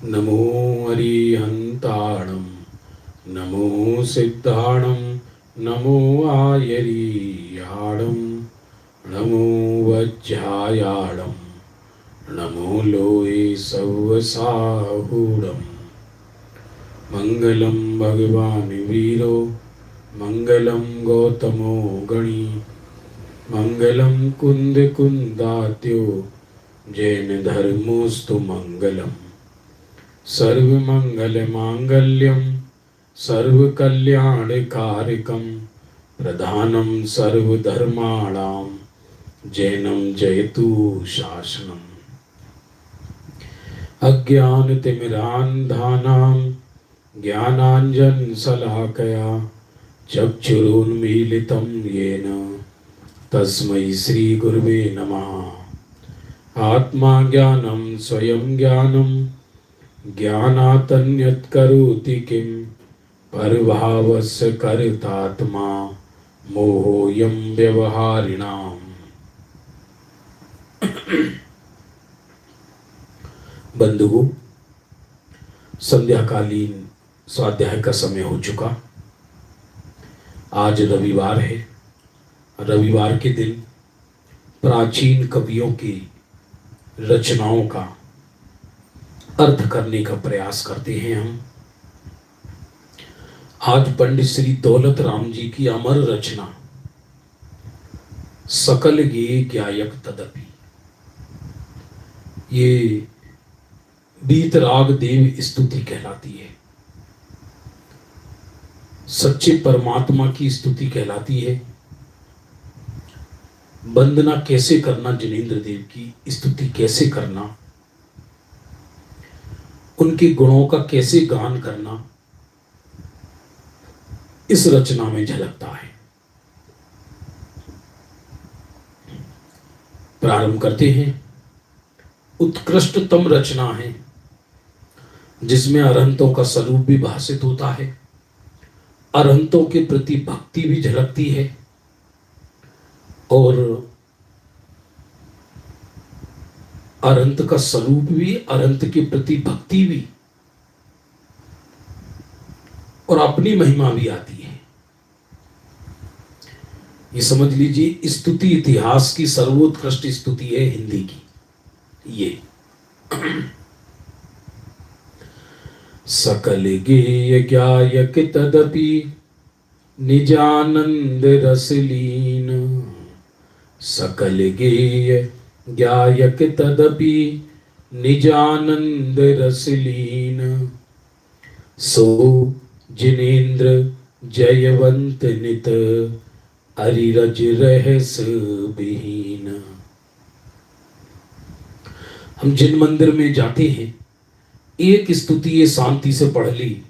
नमो अरिहंताणं नमो सिद्धाणं नमो आयरीयाणं नमो वज्रायाणं नमो लोये सवसाहूणं मंगलम भगवान वीरो मंगलम गौतमो गणी मंगलम कुंद कुंदात्यो जैन धर्मोस्तु मंगलम सर्वमंगल मांगल्यम सर्वकल्याणकारकम प्रधानम सर्वधर्माणां जैनम जयतु शासनम अज्ञानतिमिरान्धानां ज्ञानाञ्जनशलाकया चक्षुरुन्मीलितं येन तस्मै श्रीगुरुवे नमः। आत्मा ज्ञानं स्वयं ज्ञानं ज्ञानातन्यत् करोति किं परभावस्य कर्तात्मा मोहोऽयं व्यवहारिणाम्। बंधुओं, संध्याकालीन स्वाध्याय का समय हो चुका। आज रविवार है। रविवार के दिन प्राचीन कवियों की रचनाओं का अर्थ करने का प्रयास करते हैं हम। आज पंडित श्री दौलत राम जी की अमर रचना सकल गे ज्ञायक तदपि, ये बीतराग देव स्तुति कहलाती है। सच्चे परमात्मा की स्तुति कहलाती है। वंदना कैसे करना, जिनेंद्र देव की स्तुति कैसे करना, उनके गुणों का कैसे गान करना, इस रचना में झलकता है। प्रारंभ करते हैं। उत्कृष्टतम रचना है जिसमें अरहंतों का स्वरूप भी भाषित होता है, अरहंतों के प्रति भक्ति भी झलकती है और अरहंत का स्वरूप भी, अरहंत के प्रति भक्ति भी और अपनी महिमा भी आती है। ये समझ लीजिए, स्तुति इतिहास की सर्वोत्कृष्ट स्तुति है हिंदी की ये। सकल गेय ज्ञायक तदपि निजानंद रसलीन, सकल गेय ज्ञायक तदपि निजानंद रसलीन, सो जिनेन्द्र जयवंत नित अरिरज रहस विहीन। हम जिन मंदिर में जाते हैं, एक स्तुति ये शांति से पढ़ ली,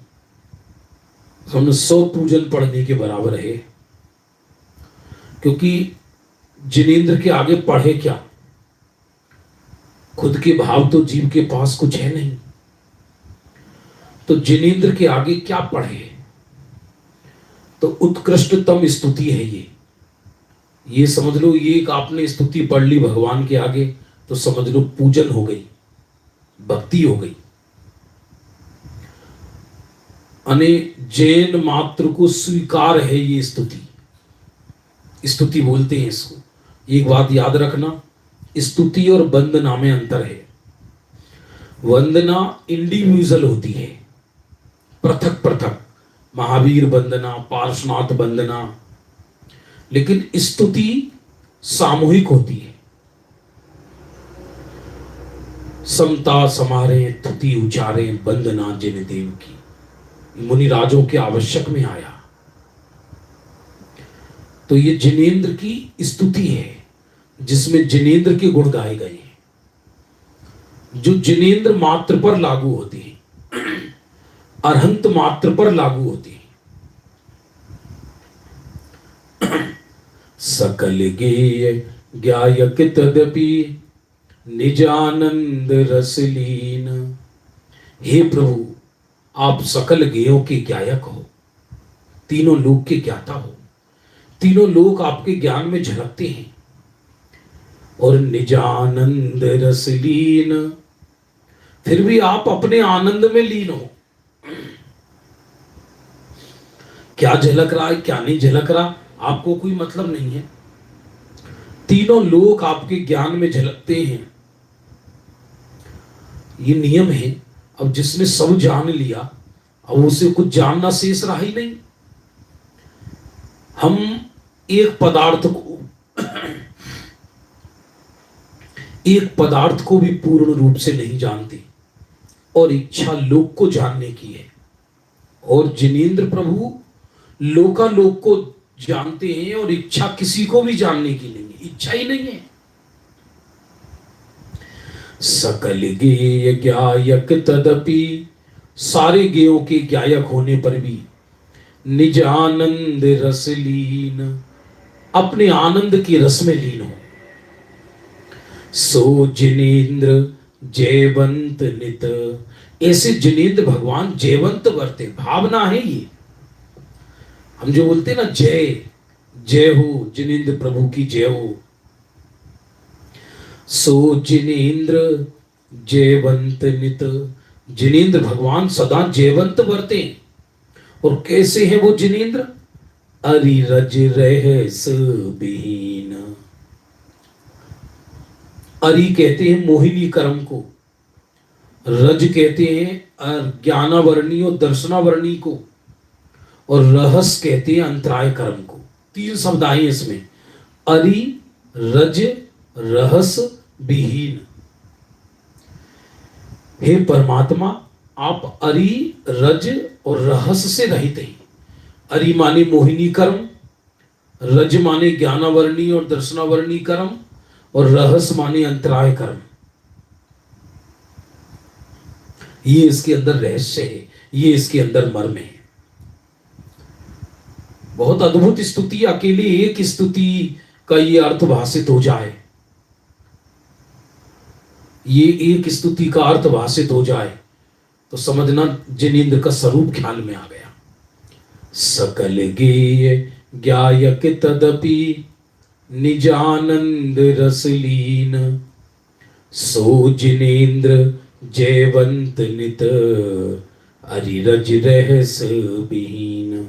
हमने 100 पूजन पढ़ने के बराबर है। क्योंकि जिनेन्द्र के आगे पढ़े क्या, खुद के भाव तो जीव के पास कुछ है नहीं, तो जिनेन्द्र के आगे क्या पढ़े। तो उत्कृष्टतम स्तुति है ये समझ लो। ये एक आपने स्तुति पढ़ ली भगवान के आगे तो समझ लो पूजन हो गई, भक्ति हो गई। अने जैन मात्र को स्वीकार है ये स्तुति, स्तुति बोलते हैं इसको। एक बात याद रखना, स्तुति और वंदना में अंतर है। वंदना इंडिविजुअल होती है, पृथक पृथक, महावीर वंदना, पार्श्वनाथ वंदना, लेकिन स्तुति सामूहिक होती है। समता समारे तुति उचारे वंदना जिन देव की, मुनि राजों के आवश्यक में आया। तो ये जिनेन्द्र की स्तुति है जिसमें जिनेन्द्र के गुण गाए गए हैं, जो जिनेन्द्र मात्र पर लागू होती है, अरहंत मात्र पर लागू होती है। सकल गेय ज्ञायक तदपि निजानंद रसलीन। हे प्रभु, आप सकल गेयों के ज्ञायक हो, तीनों लोक के ज्ञाता हो, तीनों लोक आपके ज्ञान में झलकते हैं। और निजानंद रस लीन, फिर भी आप अपने आनंद में लीन हो। क्या झलक रहा है क्या नहीं झलक रहा आपको कोई मतलब नहीं है। तीनों लोक आपके ज्ञान में झलकते हैं, ये नियम है। अब जिसने सब जान लिया, अब उसे कुछ जानना शेष रहा ही नहीं। हम एक पदार्थ को भी पूर्ण रूप से नहीं जानते, और इच्छा लोक को जानने की है। और जिनेंद्र प्रभु लोकालोक को जानते हैं, और इच्छा किसी को भी जानने की नहीं है, इच्छा ही नहीं है। सकल गेय ज्ञायक तदपि, सारे गेयों के ज्ञायक होने पर भी निज आनंद रस लीन, अपने आनंद के रस में लीन हो। सो जिनेंद्र जयवंत नित, ऐसे जिनेंद्र भगवान जयवंत वर्ते, भावना है ये। हम जो बोलते हैं ना जय जय हो, जिनेंद्र प्रभु की जय हो। सो जिनेंद्र जयवंत नित, जिनेंद्र भगवान सदा जयवंत वर्ते। और कैसे है वो जिनेंद्र? अरिरज रहस विहीन, अरि कहते हैं मोहिनी कर्म को, रज कहते हैं ज्ञानावरणी और दर्शनावरणी को, और रहस कहते हैं अंतराय कर्म को। तीन शब्द आए इसमें, अरि रज रहस विहीन। हे परमात्मा, आप अरि रज और रहस से रहित हैं। अरि माने मोहिनी कर्म, रज माने ज्ञानावरणी और दर्शनावरणी कर्म, और रहस माने अंतराय कर्म। ये इसके अंदर रहस्य है, ये इसके अंदर मर्म है। बहुत अद्भुत स्तुति, अकेले एक स्तुति का ये अर्थ भाषित हो जाए, ये एक स्तुति का अर्थ भाषित हो जाए तो समझना जिनेंद्र का स्वरूप ख्याल में आ गया। सकल गेय ज्ञायक तदपि, निजानंद रस लीन, सो जिनेंद्र जयवंत नित, अरिरज रहस विहीन।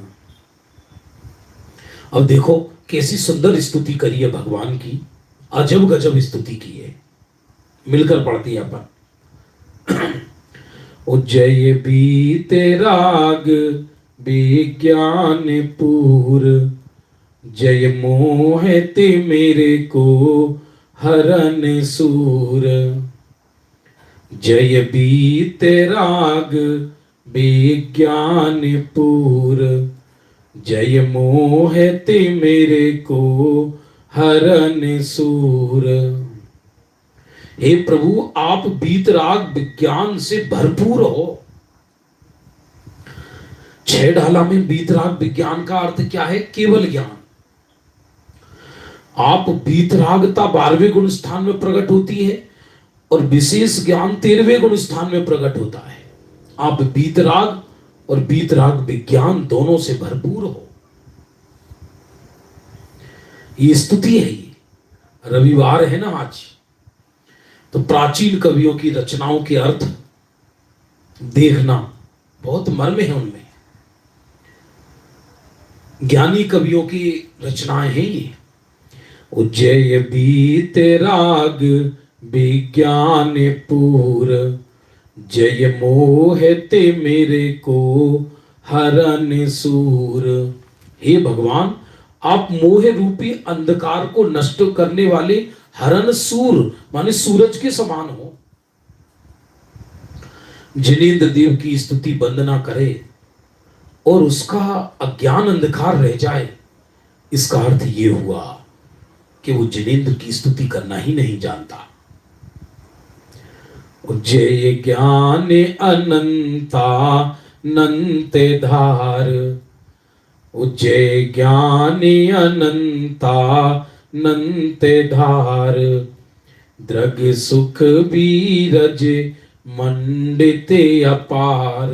अब देखो कैसी सुंदर स्तुति करी है भगवान की, अजब गजब स्तुति की है। मिलकर पढ़ती है अपन। जय बीते राग विज्ञान पूर, जय मोहते मेरे को हरन सूर। जय बीते राग विज्ञान पूर, जय मोहते मेरे को हरन सूर। हे प्रभु, आप बीतराग विज्ञान से भरपूर हो। छह ढाला में बीतराग विज्ञान का अर्थ क्या है? केवल ज्ञान। आप बीतरागता 12वें गुण स्थान में प्रकट होती है, और विशेष ज्ञान 13वें गुण स्थान में प्रकट होता है। आप बीतराग और बीतराग विज्ञान दोनों से भरपूर हो। ये स्तुति है। ये रविवार है ना आज, तो प्राचीन कवियों की रचनाओं के अर्थ देखना, बहुत मर्म है उनमें। ज्ञानी कवियों की रचनाएं हैं ये। जय बीत राग विज्ञान पूर, जय मोहते मेरे को हरन सूर। हे भगवान, आप मोह रूपी अंधकार को नष्ट करने वाले हरन सूर माने सूरज के समान हो। जिनेंद्र देव की स्तुति वंदना करे और उसका अज्ञान अंधकार रह जाए, इसका अर्थ ये हुआ कि वो जिनेंद्र की स्तुति करना ही नहीं जानता। जय ज्ञान अनंता नंत धार, जय ज्ञान अनंता नंत धार, द्रग सुख बीरज मंडित अपार।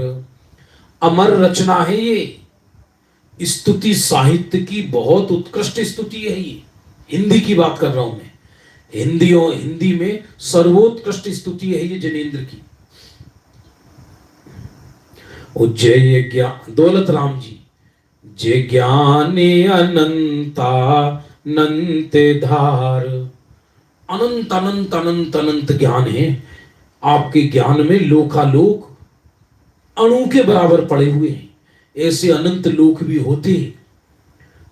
अमर रचना है ये, स्तुति साहित्य की बहुत उत्कृष्ट स्तुति है ये। हिंदी की बात कर रहा हूं मैं। हिंदी में सर्वोत्कृष्ट स्तुति है ये जिनेंद्र की। जय ज्ञान, दौलत राम जी, जय ज्ञाने अनंता अनंत धार। अनंत अनंत अनंत अनंत ज्ञान है आपके ज्ञान में। लोकालोक अणु के बराबर पड़े हुए हैं। ऐसे अनंत लोक भी होते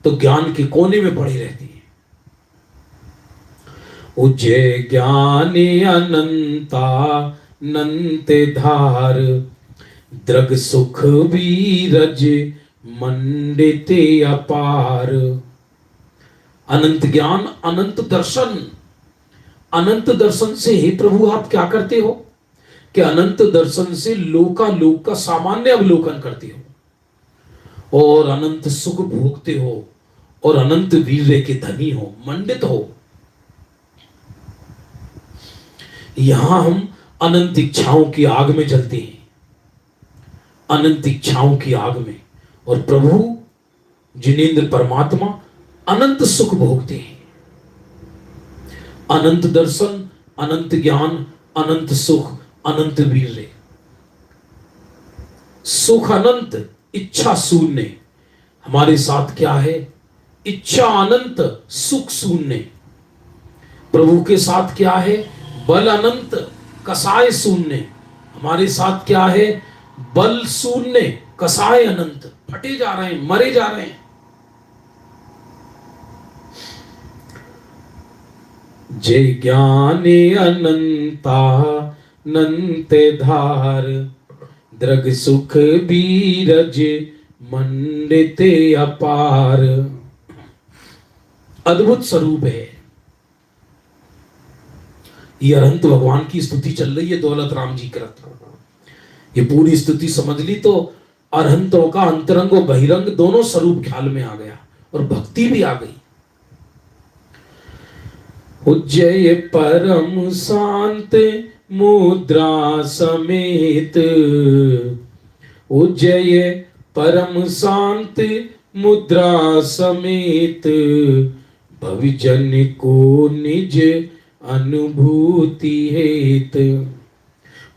तो ज्ञान के कोने में पड़े रहते हैं। जय ज्ञाने अनंता अनंत धार, द्रग सुख बीरज मंडिते अपार। अनंत ज्ञान, अनंत दर्शन। अनंत दर्शन से हे प्रभु आप क्या करते हो कि अनंत दर्शन से लोकालोक का सामान्य अवलोकन करते हो और अनंत सुख भोगते हो और अनंत वीर्य के धनी हो, मंडित हो। यहां हम अनंत इच्छाओं की आग में जलते हैं, अनंत इच्छाओं की आग में, और प्रभु जिनेंद्र परमात्मा अनंत सुख भोगते हैं। अनंत दर्शन, अनंत ज्ञान, अनंत सुख, अनंत वीर्य। सुख अनंत, इच्छा शून्य। हमारे साथ क्या है? इच्छा अनंत, सुख शून्य। प्रभु के साथ क्या है? बल अनंत, कसाय शून्य। हमारे साथ क्या है? बल शून्य, कसाय अनंत। फटे जा रहे हैं, मरे जा रहे हैं। जय ज्ञाने अनंता अनंत धार, द्रग सुख बीरज मंडिते अपार। अद्भुत स्वरूप है। ये अनंत भगवान की स्तुति चल रही है दौलत राम जी कृत। ये पूरी स्तुति समझ ली तो अरहंतों का अंतरंग और बहिरंग दोनों स्वरूप ख्याल में आ गया और भक्ति भी आ गई। जय परम शांत मुद्रा समेत, जय परम शांत मुद्रा समेत, भविजन को निज अनुभूति हेत।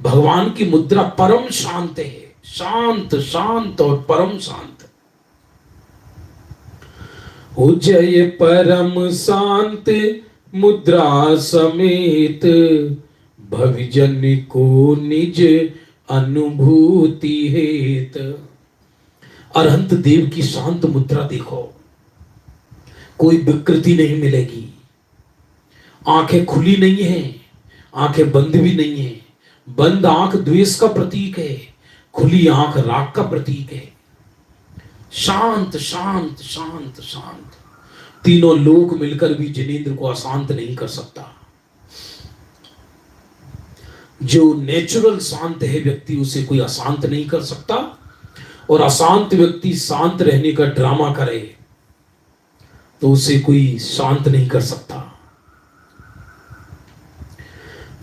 भगवान की मुद्रा परम शांत है, शांत शांत और परम शांत। जय परम शांत मुद्रा समेत, भविजन को निज अनुभूति हेत। अरहंत देव की शांत मुद्रा देखो, कोई विकृति नहीं मिलेगी। आंखें खुली नहीं है, आंखें बंद भी नहीं है। बंद आंख द्वेष का प्रतीक है, खुली आंख राग का प्रतीक है। शांत शांत शांत शांत। तीनों लोग मिलकर भी जिनेंद्र को अशांत नहीं कर सकता। जो नेचुरल शांत है व्यक्ति, उसे कोई अशांत नहीं कर सकता। और अशांत व्यक्ति शांत रहने का ड्रामा करे तो उसे कोई शांत नहीं कर सकता।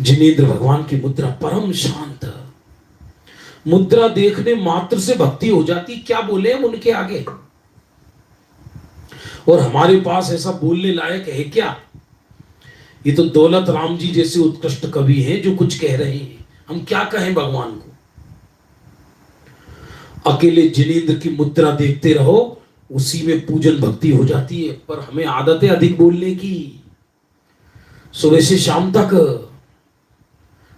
जिनेंद्र भगवान की मुद्रा परम शांत। मुद्रा देखने मात्र से भक्ति हो जाती, क्या बोले हम उनके आगे। और हमारे पास ऐसा बोलने लायक है क्या? ये तो दौलत राम जी जैसे उत्कृष्ट कवि हैं जो कुछ कह रहे हैं, हम क्या कहें भगवान को। अकेले जिनेंद्र की मुद्रा देखते रहो, उसी में पूजन भक्ति हो जाती है। पर हमें आदत है अधिक बोलने की, सुबह से शाम तक।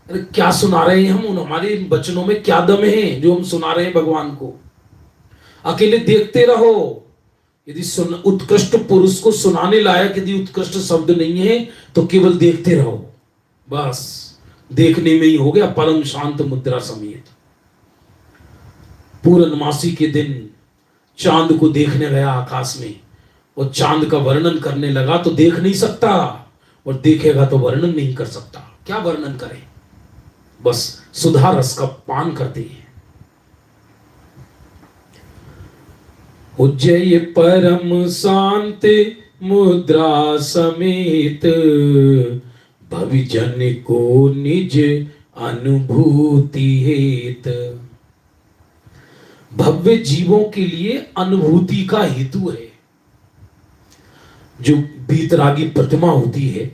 अरे क्या सुना रहे हैं हम, उन हमारे वचनों में क्या दम है जो हम सुना रहे हैं भगवान को। अकेले देखते रहो। यदि उत्कृष्ट पुरुष को सुनाने लायक यदि उत्कृष्ट शब्द नहीं है तो केवल देखते रहो, बस देखने में ही हो गया परम शांत मुद्रा समेत। पूर्णमासी के दिन चांद को देखने गया आकाश में, और चांद का वर्णन करने लगा तो देख नहीं सकता, और देखेगा तो वर्णन नहीं कर सकता। क्या वर्णन करें, बस सुधा रस का पान करते हैं। जय परम शांत मुद्रा समेत, भविजन को निज अनुभूति हेत। भव्य जीवों के लिए अनुभूति का हेतु है। जो बीतरागी प्रतिमा होती है,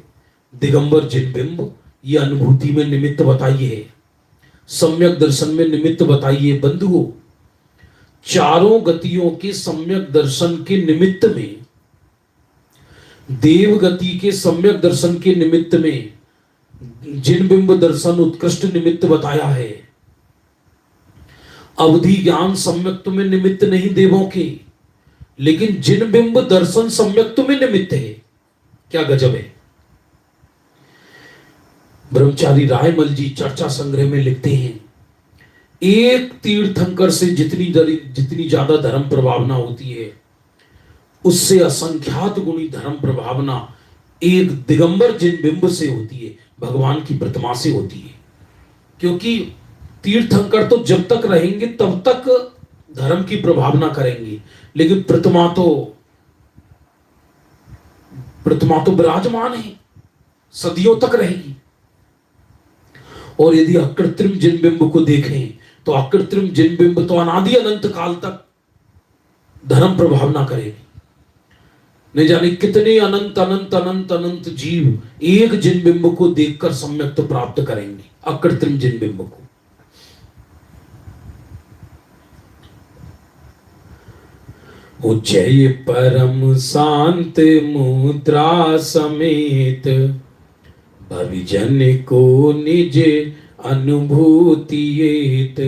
दिगंबर जिनबिंब, ये अनुभूति में निमित्त बताइए, सम्यक दर्शन में निमित्त बताइए। बंधुओं, चारों गतियों के सम्यक दर्शन के निमित्त में, देव गति के सम्यक दर्शन के निमित्त में जिनबिंब दर्शन उत्कृष्ट निमित्त बताया है। अवधि ज्ञान सम्यक्त में निमित्त नहीं देवों के, लेकिन जिनबिंब दर्शन सम्यक्त में निमित्त है। क्या गजब है। ब्रह्मचारी रायमल जी चर्चा संग्रह में लिखते हैं, एक तीर्थंकर से जितनी ज्यादा धर्म प्रभावना होती है, उससे असंख्यात गुणी धर्म प्रभावना एक दिगंबर जिनबिंब से होती है, भगवान की प्रतिमा से होती है। क्योंकि तीर्थंकर तो जब तक रहेंगे तब तक धर्म की प्रभावना करेंगे, लेकिन प्रतिमा तो विराजमान है, सदियों तक रहेगी। और यदि अकृत्रिम जिनबिंब को देखें तो अकृत्रिम जिनबिंब तो अनादि अनंत काल तक धर्म प्रभावना करेगी। नहीं जाने कितने अनंत अनंत अनंत अनंत जीव एक जिनबिंब को देखकर सम्यक्त प्राप्त करेंगे, अकृत्रिम जिनबिंब को। उज्जय परम शांत मुद्रा समेत, भविजन को निज अनुभूतियेत,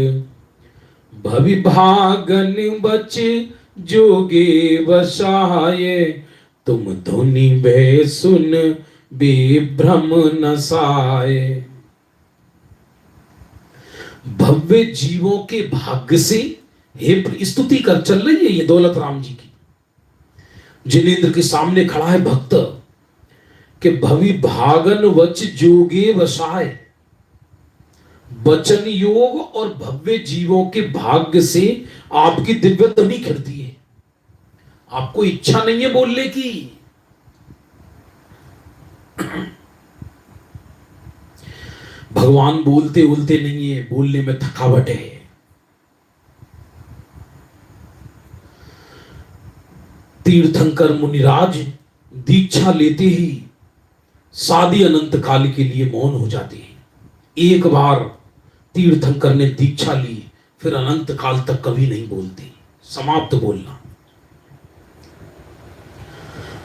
भविभागन बच जोगे वसाये, तुम धुनि भय सुन विभ्रम नसाए। भव्य जीवों के भाग्य से हे स्तुति कर चल रही है ये दौलत राम जी की। जिनेंद्र के सामने खड़ा है भक्त कि भवि भागन वच जोगे वसाए। वचन योग और भव्य जीवों के भाग्य से आपकी दिव्य ध्वनि खिलती है। आपको इच्छा नहीं है बोलने की, भगवान बोलते बोलते नहीं है, बोलने में थकावट है। तीर्थंकर मुनिराज दीक्षा लेते ही सादी अनंत काल के लिए मौन हो जाते हैं। एक बार तीर्थंकर ने दीक्षा ली, फिर अनंत काल तक कभी नहीं बोलते, समाप्त बोलना।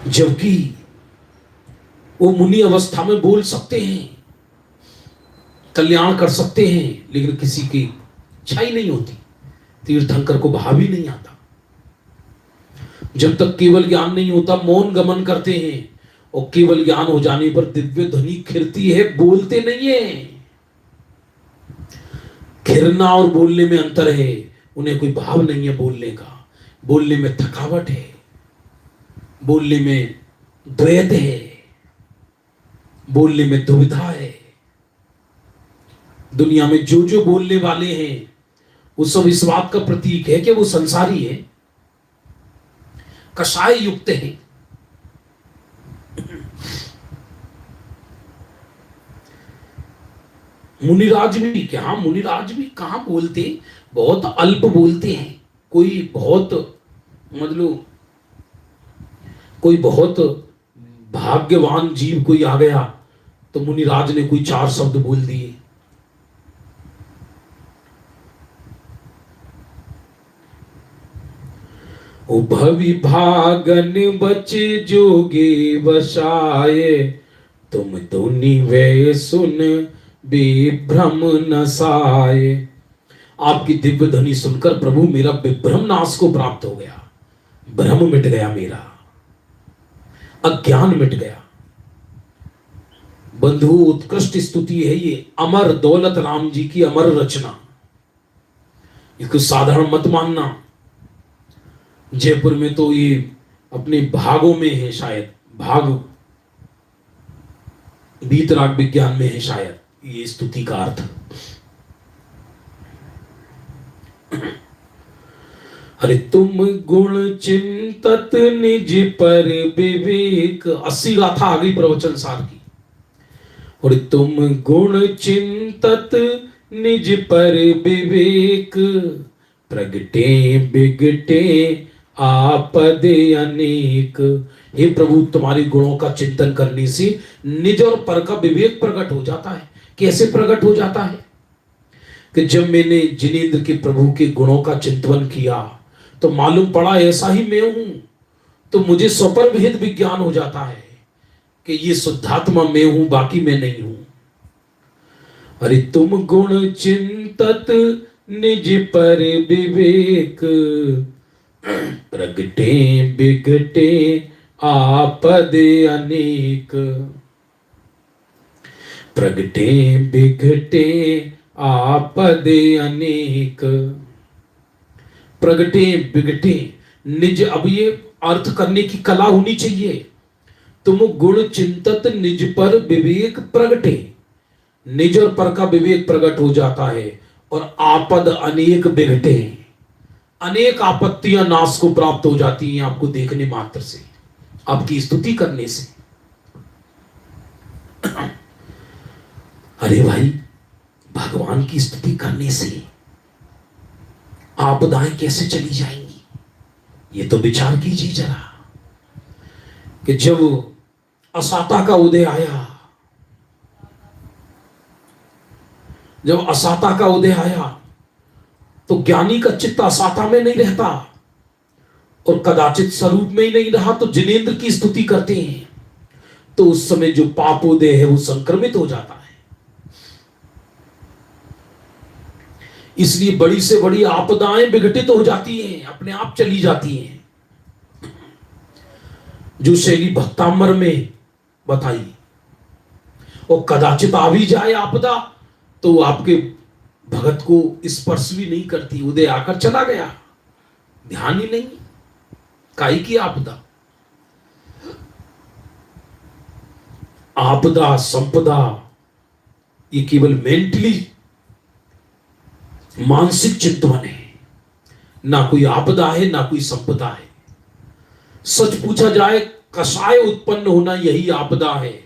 जबकि वो मुनि अवस्था में बोल सकते हैं, कल्याण कर सकते हैं, लेकिन किसी की इच्छा ही नहीं होती। तीर्थंकर को भाव ही नहीं आता। जब तक केवल ज्ञान नहीं होता मौन गमन करते हैं, और केवल ज्ञान हो जाने पर दिव्य ध्वनि खिरती है, बोलते नहीं है। खिरना और बोलने में अंतर है। उन्हें कोई भाव नहीं है बोलने का। बोलने में थकावट है, बोलने में द्वैत है, बोलने में दुविधा है। दुनिया में जो जो बोलने वाले हैं वो सब इस बात का प्रतीक है कि वो संसारी है, कषाय युक्त है। मुनिराज भी क्या, मुनिराज भी कहां बोलते, बहुत अल्प बोलते हैं। कोई बहुत मतलब कोई बहुत भाग्यवान जीव कोई आ गया तो मुनिराज ने कोई 4 शब्द बोल दिए। भवि भागन बच जोगे वसाए, तुम धुनि वे सुन विभ्रम नसाए। आपकी दिव्य ध्वनि सुनकर प्रभु मेरा विभ्रम नाश को प्राप्त हो गया, भ्रम मिट गया, मेरा अज्ञान मिट गया। बंधु, उत्कृष्ट स्तुति है ये, अमर दौलत राम जी की अमर रचना। इसको साधारण मत मानना। जयपुर में तो ये अपने भागों में है, शायद भाग बीतराग विज्ञान में है शायद ये स्तुति का अर्थ। अरे तुम गुण चिंतत निज पर विवेक, 80 गाथा आ गई प्रवचन सार की। और तुम गुण चिंतत निज पर विवेक, प्रगटे बिगटे आपद अनेक। हे प्रभु, तुम्हारे गुणों का चिंतन करने से निज और पर का विवेक प्रकट हो जाता है। कैसे प्रकट हो जाता है? कि जब मैंने जिनेंद्र के प्रभु के गुणों का चिंतन किया तो मालूम पड़ा ऐसा ही मैं हूं। तो मुझे स्वपर भेद विज्ञान हो जाता है कि ये शुद्धात्मा मैं हूं, बाकी मैं नहीं हूं। अरे तुम गुण चिंतत निज पर विवेक, प्रगटे बिगटे आपद अनेक। प्रगटे बिगटे आपद अनेक। प्रगटे बिगटे निज, अब ये अर्थ करने की कला होनी चाहिए। तुम गुण चिंतत निज पर विवेक प्रगटे, निज और पर का विवेक प्रकट हो जाता है। और आपद अनेक बिगटे, अनेक आपत्तियां नाश को प्राप्त हो जाती हैं आपको देखने मात्र से, आपकी स्तुति करने से। अरे भाई, भगवान की स्तुति करने से आपदाएं कैसे चली जाएंगी, ये तो विचार कीजिए जरा। कि जब असाता का उदय आया, जब असाता का उदय आया तो ज्ञानी का चित्त असाता में नहीं रहता और कदाचित स्वरूप में ही नहीं रहा, तो जिनेंद्र की स्तुति करते हैं तो उस समय जो पापोदय है वो संक्रमित हो जाता है। इसलिए बड़ी से बड़ी आपदाएं विघटित हो जाती हैं, अपने आप चली जाती हैं। जो शैली भक्तामर में बताई, और कदाचित आ भी जाए आपदा तो आपके भगत को स्पर्श भी नहीं करती, उदय आकर चला गया, ध्यान ही नहीं, काई की आपदा। आपदा संपदा ये केवल मेंटली मानसिक चिंतन है, ना कोई आपदा है ना कोई संपदा है। सच पूछा जाए, कषाय उत्पन्न होना यही आपदा है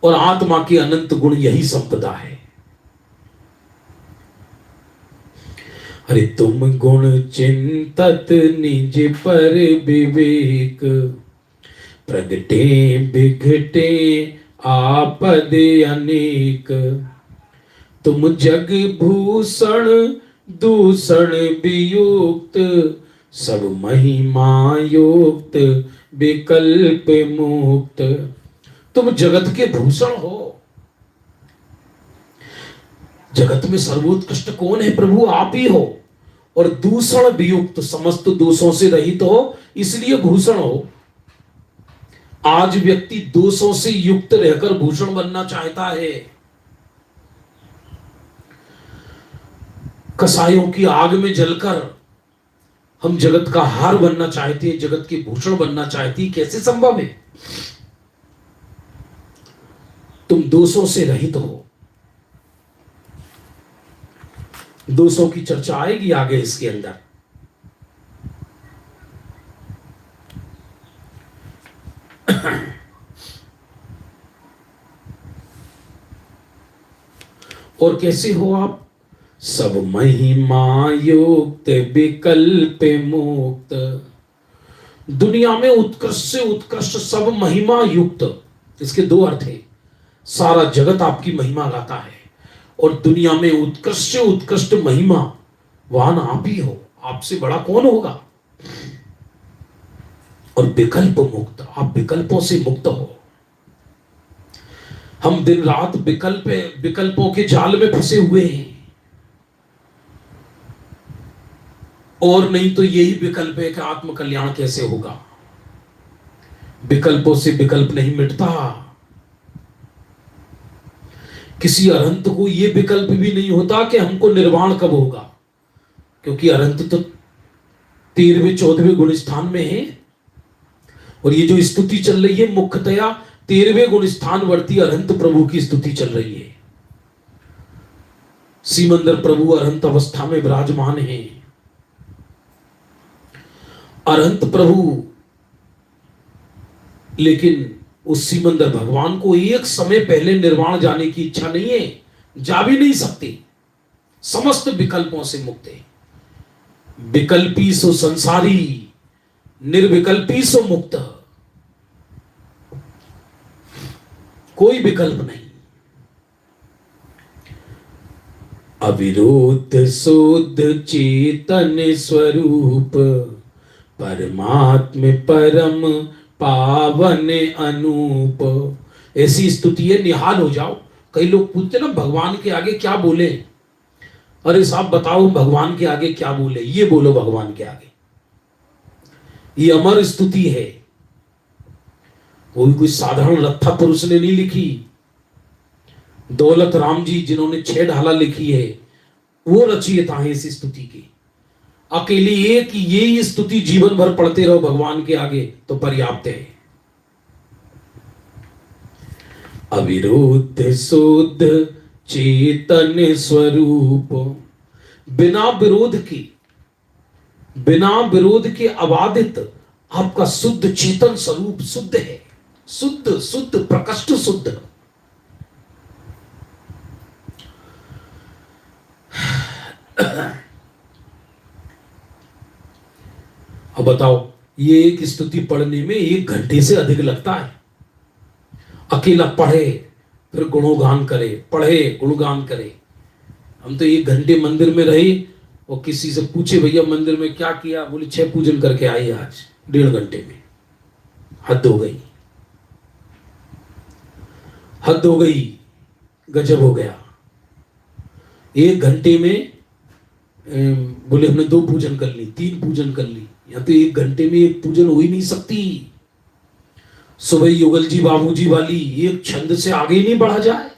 और आत्मा के अनंत गुण यही संपदा है। अरे तुम गुण चिंतत निज पर विवेक, प्रगटे बिघटे आपद अनेक। तुम जग भूषण दूषण वियुक्त, सब महिमा युक्त विकल्प मुक्त। तुम जगत के भूषण हो। जगत में सर्वोत्कृष्ट कौन है? प्रभु आप ही हो। और दूषण वियुक्त, समस्त दोषों से रहित हो, इसलिए भूषण हो। आज व्यक्ति दोषों से युक्त रहकर भूषण बनना चाहता है। कसायों की आग में जलकर हम जगत का हार बनना चाहते हैं, जगत के भूषण बनना चाहते हैं। कैसे संभव है? तुम दोषों से रहित हो। दोषों की चर्चा आएगी आगे इसके अंदर। और कैसे हो आप? सब महिमा युक्त विकल्प मुक्त। दुनिया में उत्कृष्ट से उत्कृष्ट, सब महिमा युक्त, इसके दो अर्थ हैं। सारा जगत आपकी महिमा गाता है और दुनिया में उत्कृष्ट से उत्कृष्ट महिमा वाहन आप ही हो। आपसे बड़ा कौन होगा? और विकल्प मुक्त, आप विकल्पों से मुक्त हो। हम दिन रात विकल्पों के जाल में फंसे हुए हैं। और नहीं तो यही विकल्प है कि आत्म कल्याण कैसे होगा। विकल्पों से विकल्प नहीं मिटता। किसी अरहंत को यह विकल्प भी नहीं होता कि हमको निर्वाण कब होगा, क्योंकि अरहंत तो 13वें 14वें गुण स्थान में है। और ये जो स्तुति चल रही है मुख्यतया 13वें गुण स्थान वर्ती अरहंत प्रभु की स्तुति चल रही है। सीमंदर प्रभु अरहंत अवस्था में विराजमान है। अरहंत प्रभु, लेकिन उस सीमंदर भगवान को एक समय पहले निर्वाण जाने की इच्छा नहीं है, जा भी नहीं सकते। समस्त विकल्पों से मुक्त है। विकल्पी सो संसारी, निर्विकल्पी सो मुक्त। कोई विकल्प नहीं। अविरोध शुद्ध चेतन स्वरूप, परमात्म परम पावन अनूप। ऐसी स्तुति है, निहाल हो जाओ। कई लोग पूछते ना भगवान के आगे क्या बोले। अरे साहब बताओ भगवान के आगे क्या बोले, ये बोलो भगवान के आगे। ये अमर स्तुति है, वो भी कोई साधारण लत्था पुरुष ने नहीं लिखी। दौलत राम जी जिन्होंने 6 ढाला लिखी है, वो रचयिता है इस स्तुति की। अकेली एक ये स्तुति जीवन भर पढ़ते रहो भगवान के आगे तो पर्याप्त है। अविरोध शुद्ध चेतन स्वरूप, बिना विरोध के अबाधित आपका शुद्ध चेतन स्वरूप शुद्ध है। शुद्ध शुद्ध प्रकृष्ट शुद्ध। अब बताओ, ये एक स्तुति पढ़ने में 1 घंटे से अधिक लगता है। अकेला पढ़े फिर गुणगान करे, पढ़े गुणगान करे। हम तो 1 घंटे मंदिर में रहे और किसी से पूछे भैया मंदिर में क्या किया, बोले 6 पूजन करके आए आज 1.5 घंटे में। हद हो गई, हद हो गई, गजब हो गया। 1 घंटे में बोले हमने 2 पूजन कर ली, 3 पूजन कर ली। या तो 1 घंटे में 1 पूजन हो ही नहीं सकती। सुबह युगल जी बाबूजी वाली एक छंद से आगे नहीं बढ़ा जाए।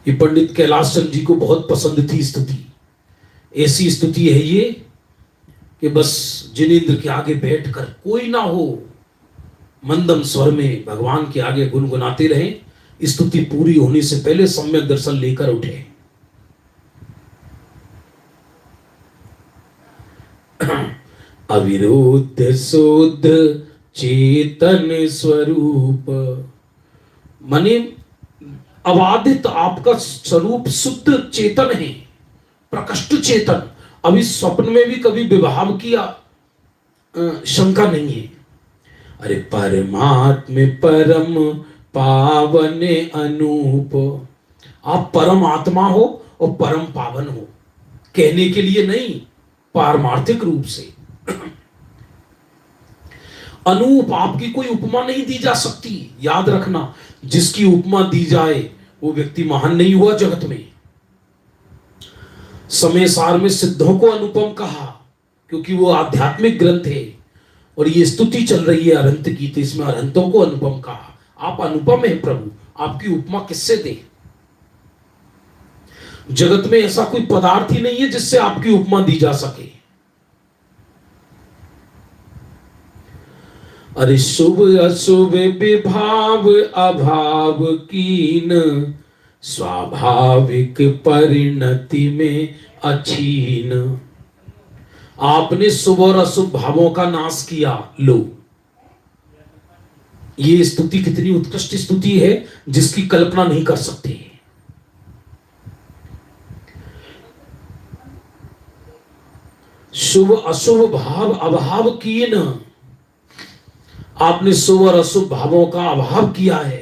ये पंडित कैलाश चंद जी को बहुत पसंद थी स्तुति। ऐसी स्तुति है ये कि बस जिनेंद्र के आगे बैठकर कोई ना हो, मंदम स्वर में भगवान के आगे गुनगुनाते रहे। स्तुति पूरी होने से पहले सम्यक दर्शन लेकर उठे। अविरोध शुद्ध चेतन स्वरूप, माने अबाधित आपका स्वरूप शुद्ध चेतन है, प्रकृष्ट चेतन। अभी स्वप्न में भी कभी विभाव की शंका नहीं है। अरे परमात्म परम पावन अनूप, आप परम आत्मा हो और परम पावन हो, कहने के लिए नहीं, पारमार्थिक रूप से। अनूप, आपकी कोई उपमा नहीं दी जा सकती। याद रखना, जिसकी उपमा दी जाए वो व्यक्ति महान नहीं हुआ जगत में। समय सार में सिद्धों को अनुपम कहा क्योंकि वो आध्यात्मिक ग्रंथ है, और ये स्तुति चल रही है अरहंत की, तो इसमें अरहंतों को अनुपम कहा। आप अनुपम है प्रभु, आपकी उपमा किससे दे? जगत में ऐसा कोई पदार्थ ही नहीं है जिससे आपकी उपमा दी जा सके। अरे शुभ अशुभ विभाव अभाव कीन, स्वाभाविक परिणति में अछीन। आपने शुभ और अशुभ भावों का नाश किया। लो, ये स्तुति कितनी उत्कृष्ट स्तुति है जिसकी कल्पना नहीं कर सकते। शुभ अशुभ भाव अभाव कीन, आपने शुभ और अशुभ भावों का अभाव किया है।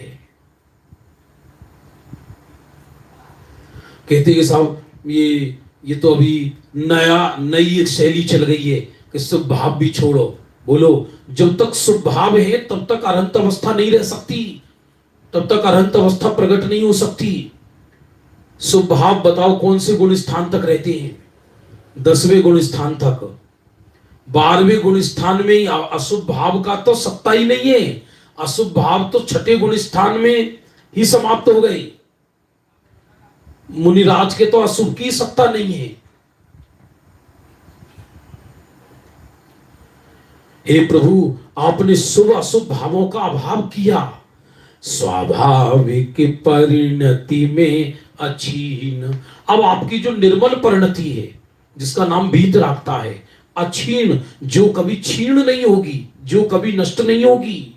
कहते हैं साहब ये तो अभी नई एक शैली चल गई है कि शुभ भाव भी छोड़ो। बोलो, जब तक शुभ भाव है तब तक अरहंत अवस्था नहीं रह सकती, तब तक अरहंत अवस्था प्रकट नहीं हो सकती। शुभ भाव बताओ कौन से गुण स्थान तक रहते हैं? 10वें गुण स्थान तक। 12वें गुण स्थान में अशुभ भाव का तो सत्ता ही नहीं है। अशुभ भाव तो 6ठे गुण स्थान में ही समाप्त हो गए। मुनिराज के तो अशुभ की सत्ता नहीं है। हे प्रभु, आपने शुभ अशुभ भावों का अभाव किया। स्वाभाविक परिणति में अछीन, अब आपकी जो निर्मल परिणति है जिसका नाम भीत रखता है, अछीन, जो कभी छीण नहीं होगी, जो कभी नष्ट नहीं होगी,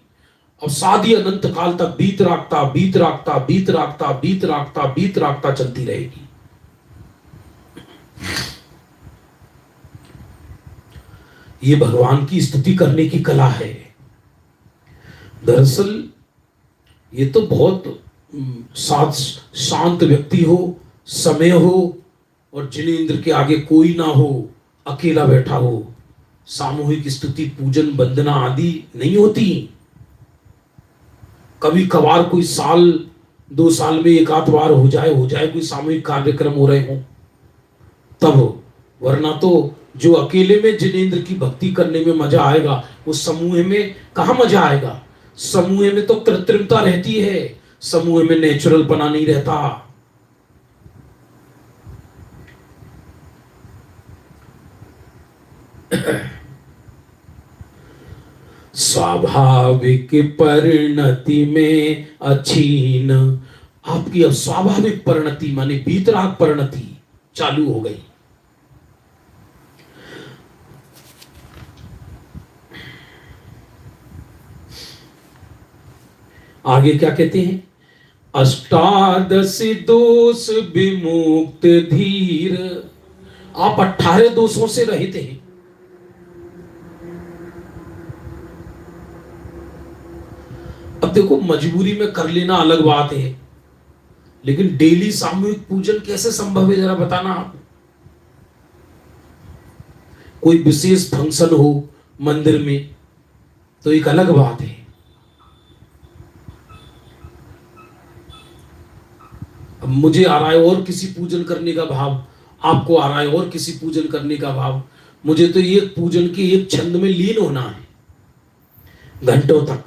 अब सादी अनंत काल तक बीत राखता चलती रहेगी। ये भगवान की स्तुति करने की कला है। दरअसल ये तो बहुत साथ शांत व्यक्ति हो, समय हो, और जिनेंद्र के आगे कोई ना हो, अकेला बैठा हो, सामूहिक स्तुति पूजन वंदना आदि नहीं होती। कभी कभार कोई साल 2 साल में एक आध बार हो जाए कोई सामूहिक कार्यक्रम हो रहे हो तब, वरना तो जो अकेले में जिनेंद्र की भक्ति करने में मजा आएगा, उस समूह में कहाँ मजा आएगा। समूह में तो कृत्रिमता रहती है, समूह में नेचुरल पना नहीं रहता। स्वाभाविक परिणति में अछीन, आपकी अब स्वाभाविक परिणति माने बीतराग परिणति चालू हो गई। आगे क्या कहते हैं? अष्टादश दोष विमुक्त धीर, आप 18 दोषों से रहित हैं। अब देखो, मजबूरी में कर लेना अलग बात है, लेकिन डेली सामूहिक पूजन कैसे संभव है जरा बताना आप। कोई विशेष फंक्शन हो मंदिर में तो एक अलग बात है। अब मुझे आ रहा है और किसी पूजन करने का भाव, आपको आ रहा है और किसी पूजन करने का भाव, मुझे तो एक पूजन के एक छंद में लीन होना है घंटों तक।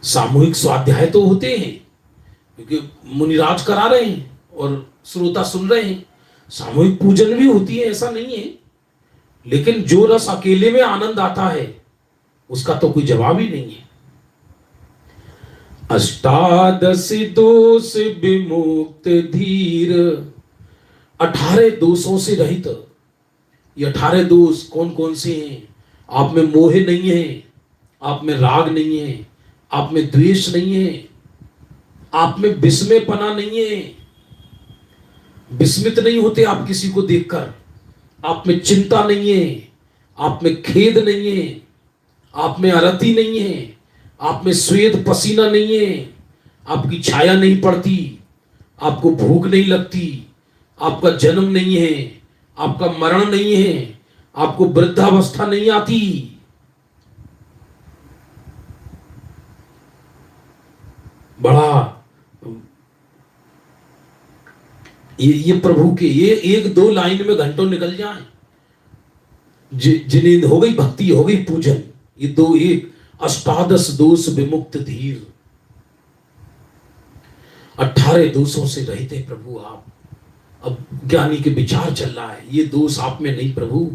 सामूहिक स्वाध्याय तो होते हैं क्योंकि मुनिराज करा रहे हैं और श्रोता सुन रहे हैं, सामूहिक पूजन भी होती है, ऐसा नहीं है, लेकिन जो रस अकेले में आनंद आता है उसका तो कोई जवाब ही नहीं है। अष्टादश दोष विमुक्त धीर, 18 दोषों से रहित। ये 18 दोष कौन कौन से हैं? आप में मोह नहीं है, आप में राग नहीं है, आप में द्वेष नहीं है, आप में विस्मयपना नहीं है, विस्मित नहीं होते आप किसी को देखकर, आप में चिंता नहीं है, आप में खेद नहीं है, आप में अरति नहीं है, आप में श्वेत पसीना नहीं है, आपकी छाया नहीं पड़ती, आपको भूख नहीं लगती, आपका जन्म नहीं है, आपका मरण नहीं है, आपको वृद्धावस्था नहीं आती। बड़ा ये प्रभु के ये एक दो लाइन में घंटों निकल जाए, जिन्हें हो गई भक्ति, हो गई पूजन, ये दो एक अष्टादश दोष विमुक्त धीर, 18 दोषों से रहित है प्रभु आप। अब ज्ञानी के विचार चल रहा है, ये दोष आप में नहीं प्रभु,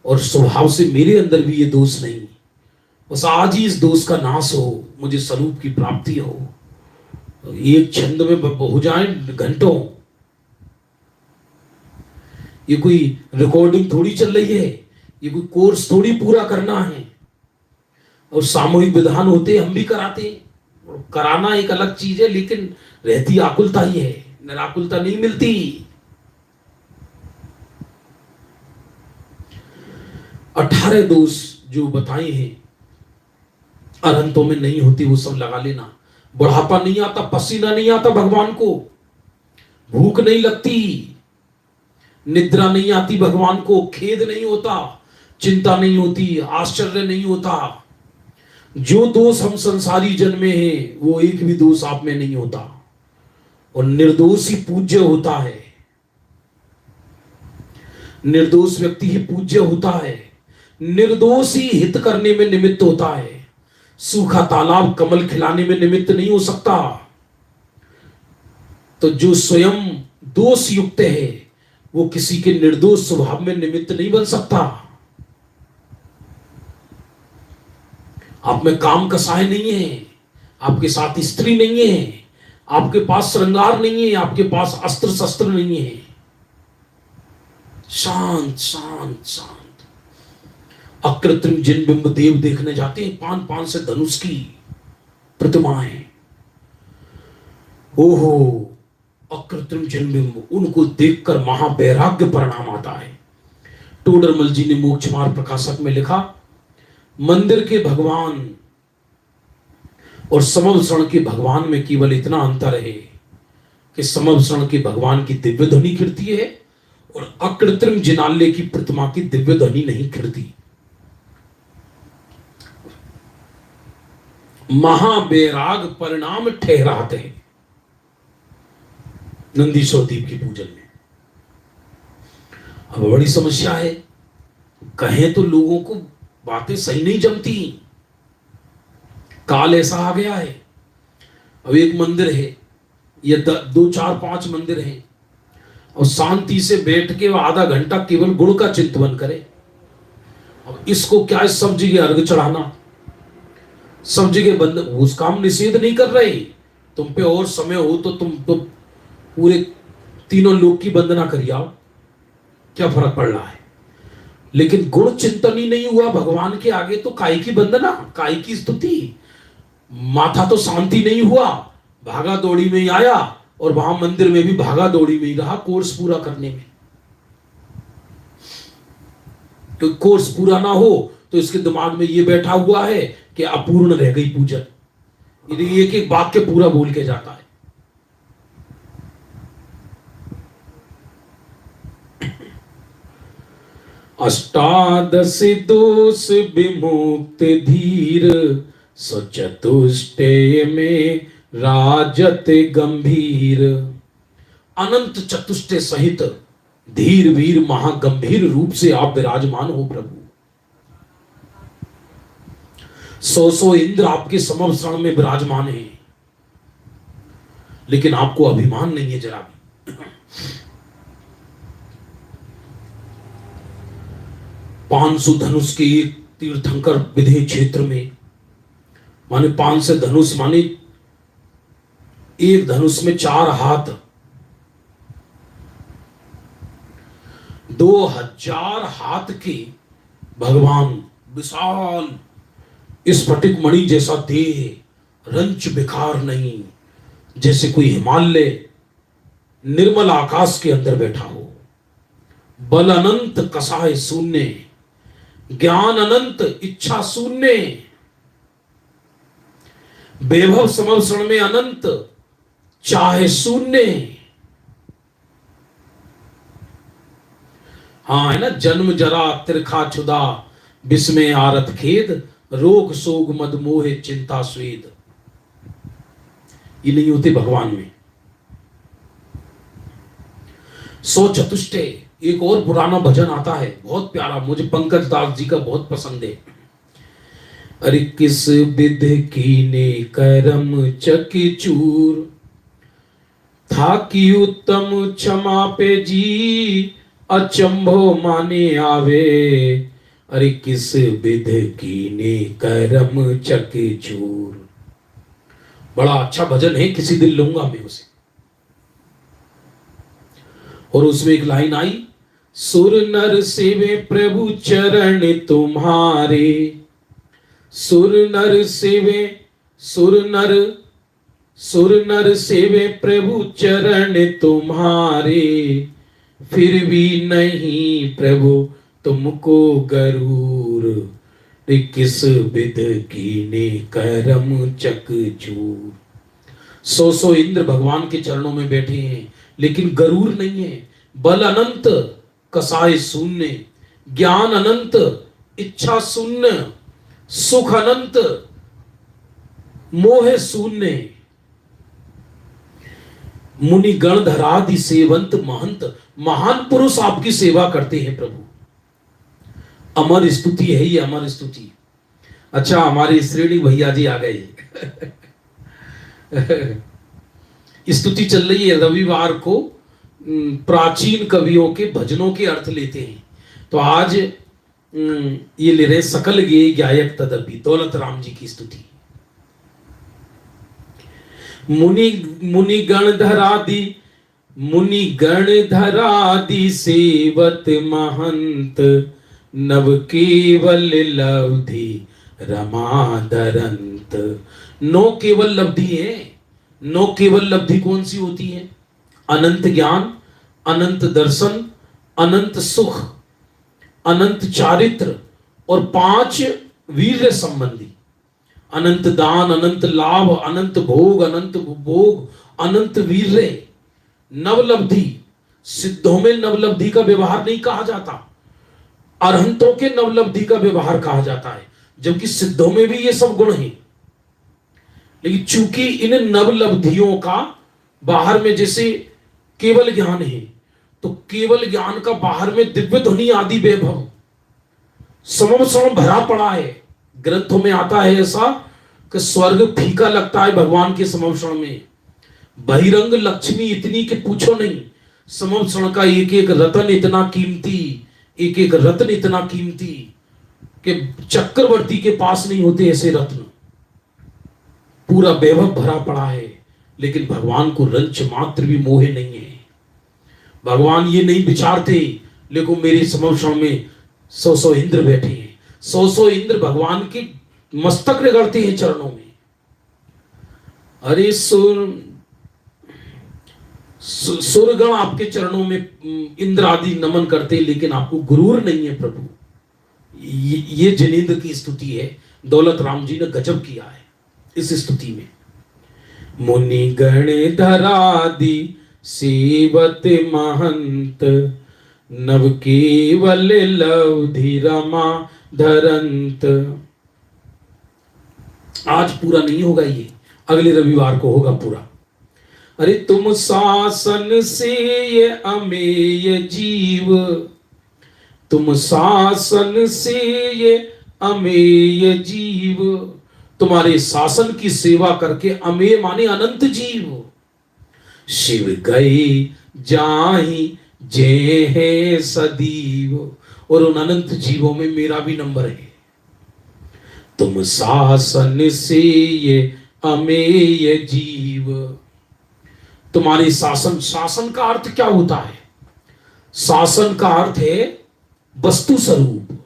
और स्वभाव से मेरे अंदर भी ये दोष नहीं, बस आज ही इस दोष का नाश हो, मुझे स्वरूप की प्राप्ति हो। एक छंद में हो जाए घंटों। ये कोई रिकॉर्डिंग थोड़ी चल रही है, ये कोई कोर्स थोड़ी पूरा करना है, और सामूहिक विधान होते हम भी कराते हैं। कराना एक अलग चीज है, लेकिन रहती आकुलता ही है, निराकुलता नहीं मिलती। अठारह दोष जो बताए हैं अरहंतों में नहीं होती, वो सब लगा लेना। बुढ़ापा नहीं आता, पसीना नहीं आता भगवान को, भूख नहीं लगती, निद्रा नहीं आती भगवान को, खेद नहीं होता, चिंता नहीं होती, आश्चर्य नहीं होता। जो दोष हम संसारी जन्म में हैं वो एक भी दोष आप में नहीं होता, और निर्दोष ही पूज्य होता है। निर्दोष व्यक्ति ही पूज्य होता है, निर्दोष ही हित करने में निमित्त होता है। सूखा तालाब कमल खिलाने में निमित्त नहीं हो सकता। तो जो स्वयं दोष युक्त है वो किसी के निर्दोष स्वभाव में निमित्त नहीं बन सकता। आप में काम कसाय नहीं है, आपके साथ स्त्री नहीं है, आपके पास श्रृंगार नहीं है, आपके पास अस्त्र शस्त्र नहीं है, शांत शांत शांत। अकृत्रिम जिन बिंब देव देखने जाते हैं, पान पान से धनुष की प्रतिमाएं, ओहो, अकृत्रिम जन्मबिंब, उनको देखकर महावैराग्य परिणाम आता है। टोडरमल जी ने मोक्ष मार्ग प्रकाशक में लिखा, मंदिर के भगवान और समवसरण के भगवान में केवल इतना अंतर है कि समवसरण के भगवान की दिव्य ध्वनि खिड़ती है और अकृत्रिम जिनाल्य की प्रतिमा की दिव्य ध्वनि नहीं खिड़ती। महावैराग परिणाम ठहराते हैं नंदीश्वर दीप के पूजन में। अब बड़ी समस्या है, कहें तो लोगों को बातें सही नहीं जमती, काल ऐसा आ गया है। अब एक मंदिर है या 2 4 5 मंदिर हैं और शांति से बैठ के वो आधा घंटा केवल गुण का चिंतन करे। अब इसको क्या है, सब जगह अर्घ चढ़ाना, सब जगह बंद, उस काम निषेध नहीं कर रहे, तुम पे और समय हो तो तुम तो पूरे तीनों लोक की वंदना करिए आओ, क्या फर्क पड़ रहा है। लेकिन गुण चिंतन ही नहीं हुआ भगवान के आगे तो काय की वंदना, काय की स्तुति, माथा तो शांति नहीं हुआ, भागा दौड़ी में ही आया और वहां मंदिर में भी भागा दौड़ी में ही रहा कोर्स पूरा करने में। तो कोर्स पूरा ना हो तो इसके दिमाग में ये बैठा हुआ है कि अपूर्ण रह गई पूजन, एक एक वाक्य पूरा बोल के जाता है। अष्टादश दोष विमुक्त धीर, सचतुष्टय में राजत गंभीर। अनंत चतुष्टय सहित धीर वीर महागंभीर रूप से आप विराजमान हो प्रभु। 100 इंद्र आपके समवसरण में विराजमान है, लेकिन आपको अभिमान नहीं है जरा भी। 500 धनुष के एक तीर्थंकर विधेय क्षेत्र में, माने 500 धनुष माने एक धनुष में 4 हाथ, 2000 हाथ के भगवान, विशाल स्फटिक मणि जैसा देह, रंच बिखार नहीं, जैसे कोई हिमालय निर्मल आकाश के अंदर बैठा हो। बल अनंत कसाय शून्य, ज्ञान अनंत इच्छा शून्य, वैभव समवसरण में अनंत चाहे शून्य। हाँ है ना, जन्म जरा तिरखा छुदा, विस्मय आरत खेद, रोग सोग मद मोहे चिंता स्वेद। ये नहीं होते भगवान में। 100 चतुष्टय। एक और पुराना भजन आता है बहुत प्यारा, मुझे पंकज दास जी का बहुत पसंद है। अरे किस विध कीने करम चकी चूर, था कि उत्तम क्षमा पे जी, अचंभो माने आवे। अरे किस विध कीने करम चकी चूर। बड़ा अच्छा भजन है, किसी दिन लूंगा मैं उसे। और उसमें एक लाइन आई, सुर नर सेवे प्रभु चरण तुम्हारे, सुर नर सेवे, सुर नर सेवे प्रभु चरण तुम्हारे, फिर भी नहीं प्रभु तुमको गरूर। रे किस विध कीने करम चकचूर। 100 इंद्र भगवान के चरणों में बैठे हैं, लेकिन गरूर नहीं है। बल अनंत कसाय शून्य, ज्ञान अनंत इच्छा शून्य, सुख अनंत मोह शून्य। मुनि गण धरादि सेवंत महंत, महान पुरुष आपकी सेवा करते हैं प्रभु। अमर स्तुति है ये, अमर स्तुति। अच्छा, हमारे श्रेणी भैया जी आ गए। स्तुति चल रही है, रविवार को प्राचीन कवियों के भजनों के अर्थ लेते हैं। तो आज ये ले रहे सकल गे गायक तदपि, दौलत राम जी की स्तुति। मुनि गण धरादि सेवत महंत, नव केवल लब्धि रमाधरंत। 9 केवल लब्धि है। 9 केवल लब्धि कौन सी होती है? अनंत ज्ञान, अनंत दर्शन, अनंत सुख, अनंत चारित्र और 5 वीर्य संबंधी, अनंत दान, अनंत लाभ, अनंत भोग, अनंत भोग, अनंत वीर्य, नवलब्धि। सिद्धों में नवलब्धि का व्यवहार नहीं कहा जाता, अरहंतों के नवलब्धि का व्यवहार कहा जाता है, जबकि सिद्धों में भी ये सब गुण हैं। लेकिन चूंकि इन नवलब्धियों का बाहर में जैसे केवल ज्ञान है, तो केवल ज्ञान का बाहर में दिव्य ध्वनि आदि वैभव समम भरा पड़ा है। ग्रंथों में आता है ऐसा कि स्वर्ग फीका लगता है भगवान के समक्षण में, बहिरंग लक्ष्मी इतनी कि पूछो नहीं, समक्षण का एक एक रतन इतना कीमती, एक एक रत्न इतना कीमती कि चक्रवर्ती के पास नहीं होते ऐसे रत्न। पूरा वैभव भरा पड़ा है, लेकिन भगवान को रंच मात्र भी मोह नहीं है। भगवान ये नहीं विचारते, लेकिन मेरे समक्षण में 100 इंद्र बैठे हैं, 100 इंद्र भगवान के मस्तक रगड़ते हैं चरणों में। अरे सुरगण आपके चरणों में इंद्र आदि नमन करते, लेकिन आपको गुरूर नहीं है प्रभु। ये जिनेंद्र की स्तुति है। दौलत राम जी ने गजब किया है इस स्तुति में। मुनि गण धरादि सेवत महंत, नव केवल लवधि रमा धरंत। आज पूरा नहीं होगा, ये अगले रविवार को होगा पूरा। अरे तुम शासन से ये अमेय जीव, तुम शासन से ये अमेय जीव, तुम्हारे शासन की सेवा करके अमेय माने अनंत जीव। शिव गए जाहि जे है सदीव, और उन अनंत जीवों में मेरा भी नंबर है। तुम शासन से ये अमेय जीव, तुम्हारे शासन। शासन का अर्थ क्या होता है? शासन का अर्थ है वस्तु स्वरूप।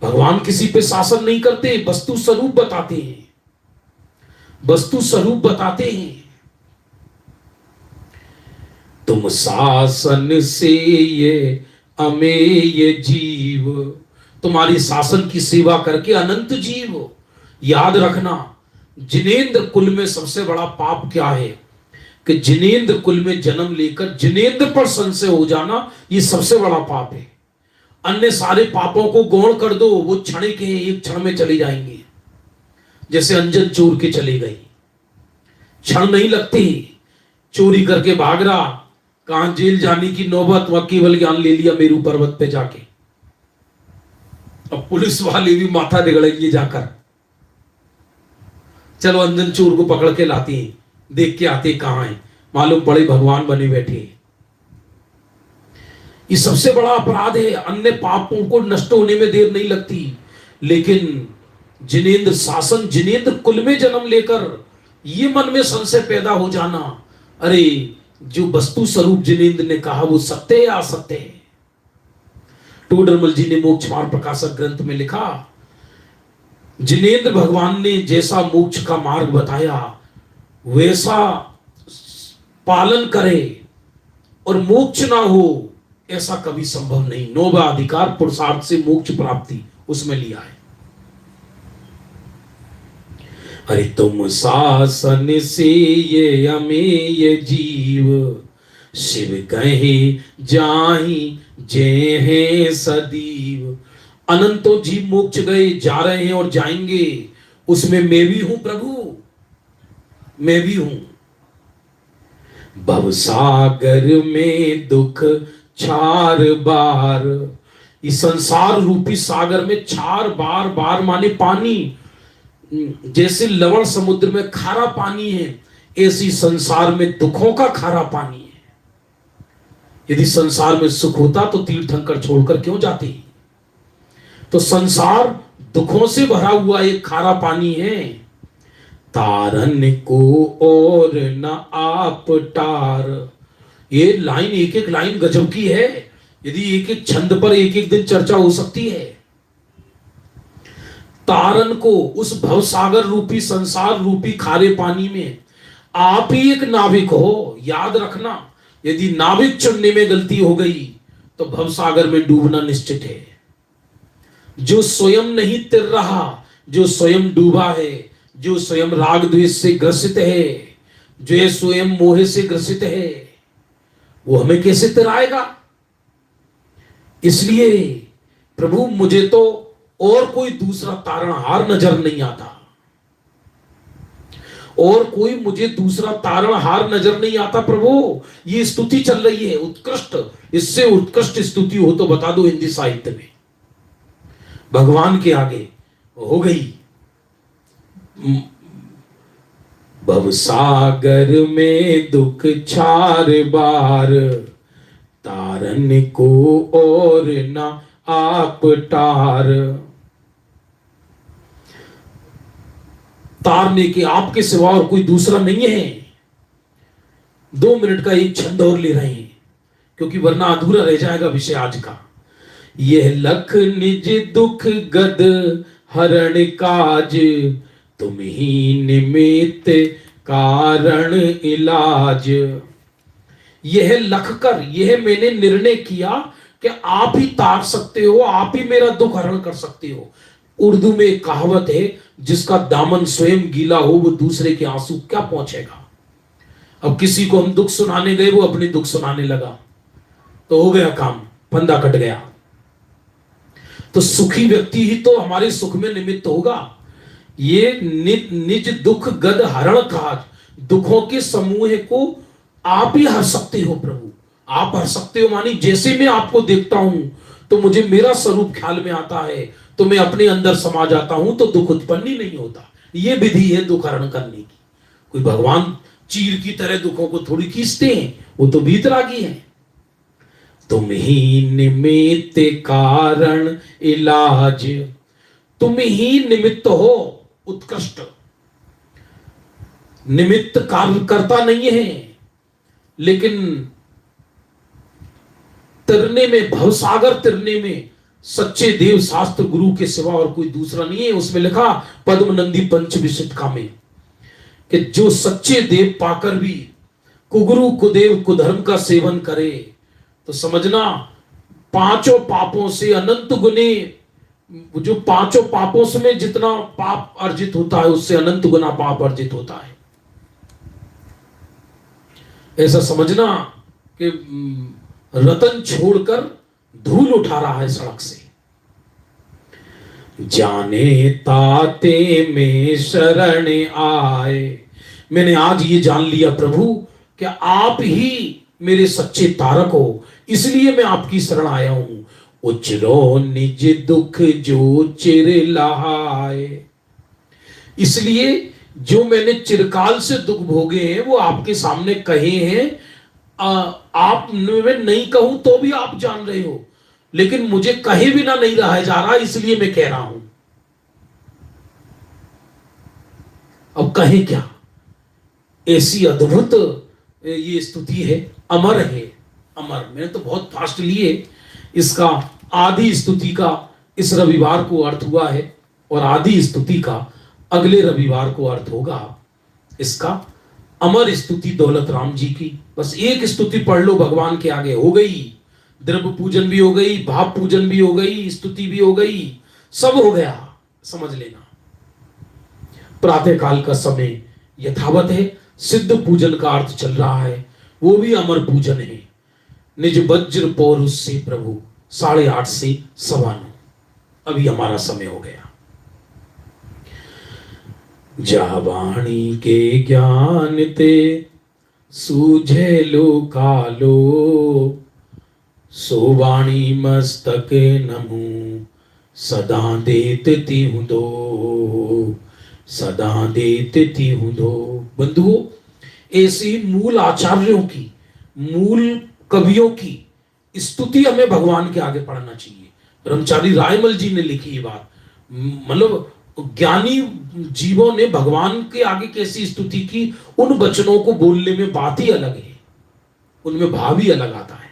भगवान किसी पे शासन नहीं करते, वस्तु स्वरूप बताते हैं, वस्तु स्वरूप बताते हैं। तुम शासन से ये अमेय जीव, तुम्हारी शासन की सेवा करके अनंत जीव। याद रखना, जिनेंद्र कुल में सबसे बड़ा पाप क्या है कि जिनेंद्र कुल में जन्म लेकर जिनेंद्र पर संशय हो जाना, ये सबसे बड़ा पाप है। अन्य सारे पापों को गौण कर दो, वो क्षण के एक क्षण में चले जाएंगे। जैसे अंजन चोर के चले गई, क्षण नहीं लगती, चोरी करके भाग रहा, कहां जेल जाने की नौबत, वह केवल ज्ञान ले लिया मेरू पर्वत पे जाके। अब पुलिस वाले भी माथा दिगड़ेंगे जाकर, चलो अंजन चोर को पकड़ के लाते हैं, देख के आते कहां है, मालूम पड़े भगवान बने बैठे। ये सबसे बड़ा अपराध है। अन्य पापों को नष्ट होने में देर नहीं लगती, लेकिन जिनेंद्र शासन, जिनेंद्र कुल में जन्म लेकर ये मन में संशय पैदा हो जाना, अरे जो वस्तु स्वरूप जिनेंद्र ने कहा वो सत्य है या असत्य है। टोडरमल जी ने मोक्ष मार्ग प्रकाशक ग्रंथ में लिखा, जिनेंद्र भगवान ने जैसा मोक्ष का मार्ग बताया वैसा पालन करे और मोक्ष ना हो, ऐसा कभी संभव नहीं। नौवा अधिकार पुरुषार्थ से मोक्ष प्राप्ति, उसमें लिया है। अरे तुम शासन से ये अमेय जीव, शिव कहे जाहि जे है सदीव। अनंतों जीव मोक्ष गए, जा रहे हैं और जाएंगे, उसमें मैं भी हूं प्रभु, मैं भी हूं। भवसागर में दुख चार बार, इस संसार रूपी सागर में चार बार, बार माने पानी, जैसे लवण समुद्र में खारा पानी है, ऐसी संसार में दुखों का खारा पानी है। यदि संसार में सुख होता तो तीर्थंकर छोड़कर क्यों जाते? तो संसार दुखों से भरा हुआ एक खारा पानी है। तारन को और न आप टार, ये लाइन, एक एक लाइन गजब की है। यदि एक एक छंद पर एक एक दिन चर्चा हो सकती है। तारन को, उस भवसागर रूपी संसार रूपी खारे पानी में आप ही एक नाविक हो। याद रखना, यदि नाविक चुनने में गलती हो गई तो भवसागर में डूबना निश्चित है। जो स्वयं नहीं तिर रहा, जो स्वयं डूबा है, जो स्वयं राग द्वेष से ग्रसित है, जो ये स्वयं मोह से ग्रसित है, वो हमें कैसे तिराएगा? इसलिए प्रभु मुझे तो और कोई दूसरा तारणहार नजर नहीं आता, और कोई मुझे दूसरा तारणहार नजर नहीं आता। प्रभु ये स्तुति चल रही है उत्कृष्ट, इससे उत्कृष्ट स्तुति हो तो बता दो हिंदी साहित्य में। भगवान के आगे हो गई। भवसागर में दुख चार बार, तारन को और ना आप टार। तारने के आपके सिवा और कोई दूसरा नहीं है। 2 मिनट का एक छंद और ले रहे हैं, क्योंकि वरना अधूरा रह जाएगा विषय आज का। यह लख निज दुख गद हरण काज, तुम ही निमित्त कारण इलाज। यह लख कर, यह मैंने निर्णय किया कि आप ही तार सकते हो, आप ही मेरा दुख हरण कर सकते हो। उर्दू में एक कहावत है, जिसका दामन स्वयं गीला हो वो दूसरे के आंसू क्या पहुंचेगा। अब किसी को हम दुख सुनाने गए, वो अपनी दुख सुनाने लगा, तो हो गया काम, फंदा कट गया। तो सुखी व्यक्ति ही तो हमारे सुख में निमित्त होगा। ये निज दुख गद हरण काज, दुखों के समूह को आप ही हर सकते हो। प्रभु आप हर सकते हो, मानी जैसे मैं आपको देखता हूं तो मुझे मेरा स्वरूप ख्याल में आता है, तो मैं अपने अंदर समा जाता हूं, तो दुख उत्पन्न ही नहीं होता। ये विधि है दुख हरण करने की। कोई भगवान चीर की तरह दुखों को थोड़ी खींचते हैं, वो तो भीतरागी है। तुम ही निमित्त कारण इलाज, तुम ही निमित्त हो उत्कृष्ट। निमित्त कार्य करता नहीं है, लेकिन तिरने में, भवसागर तिरने में सच्चे देव शास्त्र गुरु के सिवा और कोई दूसरा नहीं है। उसमें लिखा पद्म नंदी पंच विशिष्टका में कि जो सच्चे देव पाकर भी कुगुरु कुदेव कुधर्म का सेवन करे, तो समझना 5 पापों से अनंत गुने, जो 5 पापों से जितना पाप अर्जित होता है उससे अनंत गुना पाप अर्जित होता है। ऐसा समझना कि रतन छोड़कर धूल उठा रहा है सड़क से। जाने ताते में शरण आए, मैंने आज ये जान लिया प्रभु कि आप ही मेरे सच्चे तारक हो, इसलिए मैं आपकी शरण आया हूं। उचरो निज दुख जो चिर लहाए, इसलिए जो मैंने चिरकाल से दुख भोगे हैं वो आपके सामने कहे हैं। आप मैं नहीं कहूं तो भी आप जान रहे हो, लेकिन मुझे कहे बिना नहीं रहा जा रहा, इसलिए मैं कह रहा हूं। अब कहे क्या, ऐसी अद्भुत ये स्तुति है, अमर है। अमर, मैंने तो बहुत फास्ट लिए। इसका आदि स्तुति का इस रविवार को अर्थ हुआ है, और आदि स्तुति का अगले रविवार को अर्थ होगा। इसका अमर स्तुति दौलत राम जी की। बस एक स्तुति पढ़ लो भगवान के आगे, हो गई। द्रव्य पूजन भी हो गई, भाव पूजन भी हो गई, स्तुति भी हो गई, सब हो गया। समझ लेना, प्रातः काल का समय यथावत है। सिद्ध पूजन का अर्थ चल रहा है, वो भी अमर पूजन है। निज वज्र पौरुष से प्रभु 8:30 से 9:15, अभी हमारा समय हो गया। जावाणी के ज्ञान ते सूझे लो कालो, सोवाणी मस्तक नमु सदा देती हूं दो, सदा देती हूं दो। बंधुओं, ऐसी मूल आचार्यों की, मूल कवियों की स्तुति हमें भगवान के आगे पढ़ना चाहिए। ब्रह्मचारी रायमल जी ने लिखी ये बात, मतलब ज्ञानी जीवों ने भगवान के आगे कैसी स्तुति की, उन वचनों को बोलने में बात ही अलग है, उनमें भाव ही अलग आता है।